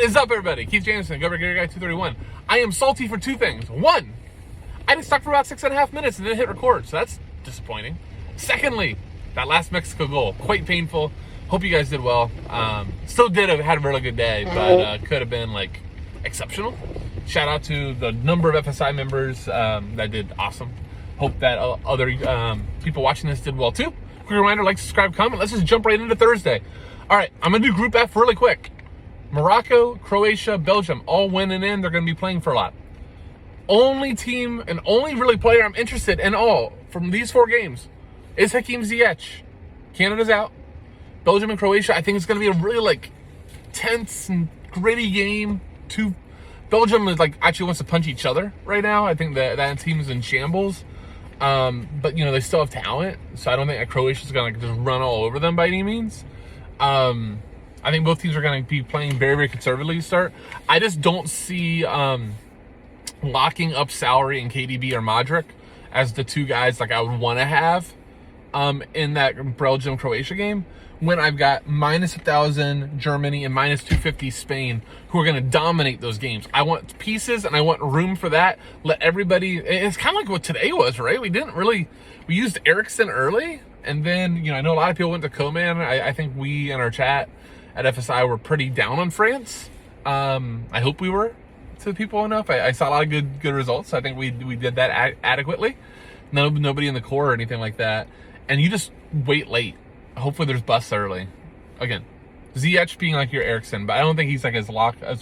What is up, everybody? Keith Jameson, Go Gary Guy 231. I am salty for two things. One, I didn't stuck for about 6.5 minutes and then hit record, so that's disappointing. Secondly, that last Mexico goal, quite painful. Hope you guys did well. Still had a really good day, but could have been like exceptional. Shout out to the number of FSI members that did awesome. Hope that other people watching this did well too. Quick reminder, like, subscribe, comment. Let's just jump right into Thursday. All right, I'm gonna do Group F really quick. Morocco, Croatia, Belgium, all winning in. They're going to be playing for a lot. Only team and only really player I'm interested in all from these four games is Hakim Ziyech. Canada's out. Belgium and Croatia, I think it's going to be a really tense and gritty game. Belgium is actually wants to punch each other right now. I think that team is in shambles. But they still have talent, so I don't think that Croatia's going to just run all over them by any means. I think both teams are going to be playing very, very conservatively to start. I just don't see locking up Salary and KDB or Modric as the two guys I would want to have in that Belgium-Croatia game when I've got minus 1,000 Germany and minus 250 Spain who are going to dominate those games. I want pieces and I want room for that. Let everybody... It's kind of like what today was, right? We used Ericsson early, and then, I know a lot of people went to Coman. I think we in our chat at FSI were pretty down on France. I hope we were to people enough. I saw a lot of good results. I think we did that adequately. Nobody in the core or anything like that. And you just wait late. Hopefully there's busts early. Again, Ziyech being your Ericsson, but I don't think he's as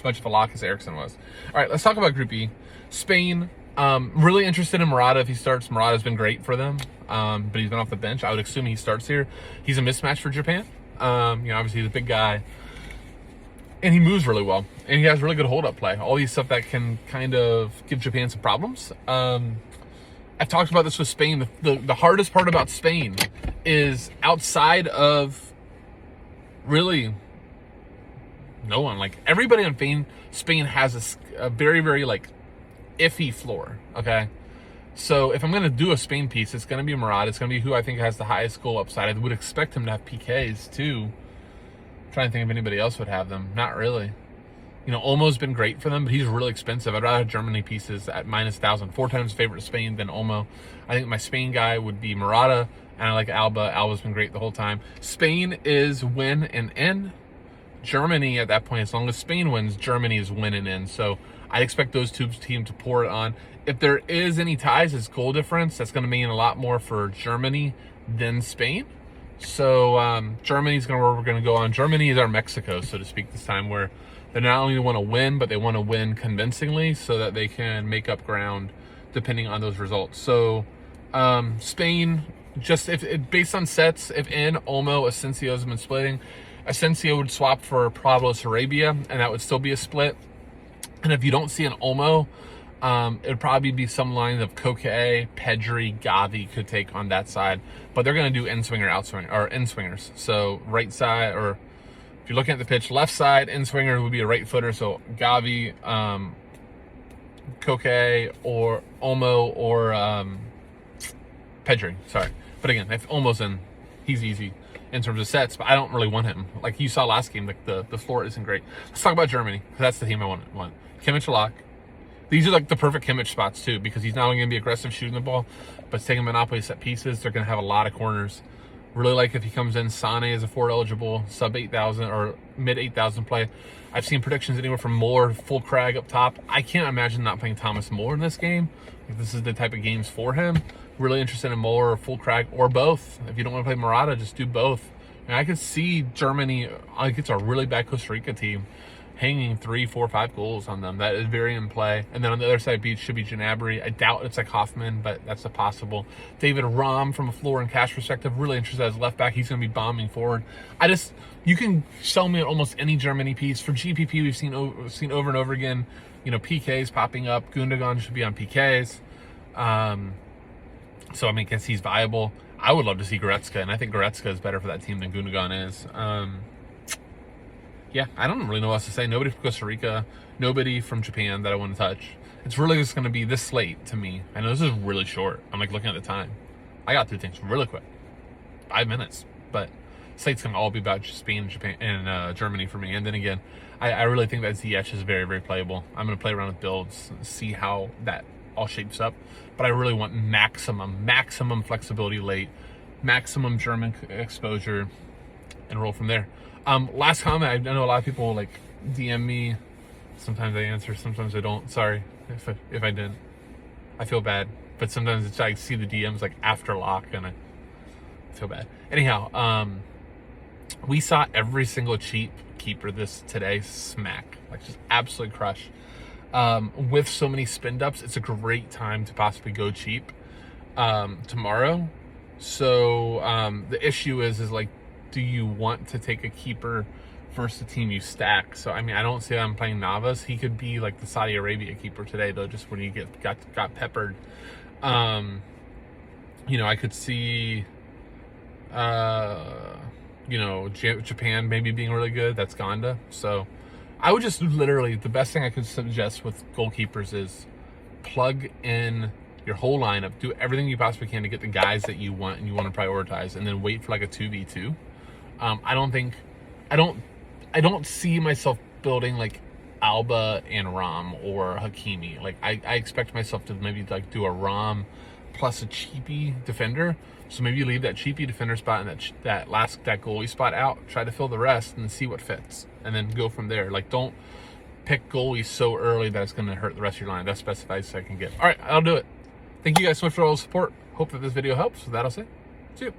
much of a lock as Ericsson was. All right, let's talk about Group E. Spain, really interested in Morata if he starts. Morata's been great for them, but he's been off the bench. I would assume he starts here. He's a mismatch for Japan. Obviously he's a big guy and he moves really well and he has really good hold-up play. All these stuff that can kind of give Japan some problems. I've talked about this with Spain. The hardest part about Spain is outside of really no one. Everybody on Spain has a very, very iffy floor. Okay. So if I'm going to do a Spain piece, it's going to be Morata. It's going to be who I think has the highest goal upside. I would expect him to have PKs too. I'm trying to think if anybody else would have them. Not really. Olmo's been great for them, but he's really expensive. I'd rather have Germany pieces at minus 1,000. 4 times favorite to Spain than Olmo. I think my Spain guy would be Morata, and I like Alba. Alba's been great the whole time. Spain is win and in. Germany at that point, as long as Spain wins, Germany is win and in. So I expect those two teams to pour it on. If there is any ties, it's goal difference. That's going to mean a lot more for Germany than Spain. So Germany's where we're going to go on. Germany is our Mexico, so to speak, this time, where they not only want to win, but they want to win convincingly so that they can make up ground depending on those results. So Spain, just if based on sets, if in Olmo, Asensio's been splitting. Asensio would swap for Pablo Sarabia, and that would still be a split. And if you don't see an Olmo, it would probably be some line of Koke, Pedri, Gavi could take on that side. But they're going to do in-swinger, outswinger, or in-swingers. So right side, or if you're looking at the pitch, left side, in-swinger would be a right footer. So Gavi, Koke, or Olmo, or Pedri, sorry. But again, if Olmo's in, he's easy in terms of sets, but I don't really want him. Like you saw last game, the floor isn't great. Let's talk about Germany, because that's the team I want. Kimmich a lock. These are the perfect Kimmich spots too, because he's not only going to be aggressive shooting the ball, but taking monopoly set pieces. They're going to have a lot of corners. Really like if he comes in, Sane is a 4 eligible, sub 8,000 or mid 8,000 play. I've seen predictions anywhere from Moore, full Crag up top. I can't imagine not playing Thomas Moore in this game. This is the type of games for him. Really interested in Moore or full Crag or both. If you don't want to play Morata, just do both. And I could see Germany against a really bad Costa Rica team hanging 3, 4, 5 goals on them. That is very in play. And then on the other side should be Gnabry. I doubt it's Hoffman, but that's a possible. David Raum, from a floor and cash perspective, really interested as left back. He's going to be bombing forward. You can sell me almost any Germany piece. For GPP, we've seen over and over again, PKs popping up. Gundogan should be on PKs. So I guess he's viable. I would love to see Goretzka, and I think Goretzka is better for that team than Gundogan is. Yeah, I don't really know what else to say. Nobody from Costa Rica, nobody from Japan that I want to touch. It's really just going to be this slate to me. I know this is really short. I'm looking at the time. I got through things really quick. 5 minutes. But slate's going to all be about Spain, Japan, and Germany for me. And then again, I really think that Ziyech is very, very playable. I'm going to play around with builds, see how that all shapes up. But I really want maximum flexibility late, maximum German exposure, and roll from there. Last comment, I know a lot of people like DM me. Sometimes I answer, sometimes I don't. Sorry if I didn't. I feel bad. But sometimes it's I see the DMs like after lock and I feel bad. Anyhow, we saw every single cheap keeper today smack, like just absolutely crush. With so many spin ups, it's a great time to possibly go cheap tomorrow. So the issue is like, do you want to take a keeper versus the team you stack? So I mean, I don't say I'm playing Navas. He could be like the Saudi Arabia keeper today, though. Just when you got peppered, I could see, Japan maybe being really good. That's Ganda. So I would just literally, the best thing I could suggest with goalkeepers is plug in your whole lineup, do everything you possibly can to get the guys that you want and you want to prioritize, and then wait for like a 2v2. I don't see myself building like Alba and Ram or Hakimi. Like I expect myself to maybe like do a Ram plus a cheapy defender. So maybe you leave that cheapy defender spot and that goalie spot out, try to fill the rest and see what fits, and then go from there. Like don't pick goalies so early that it's going to hurt the rest of your line. That's best advice I can give. All right, I'll do it. Thank you guys so much for all the support. Hope that this video helps. With that, I'll say, see you.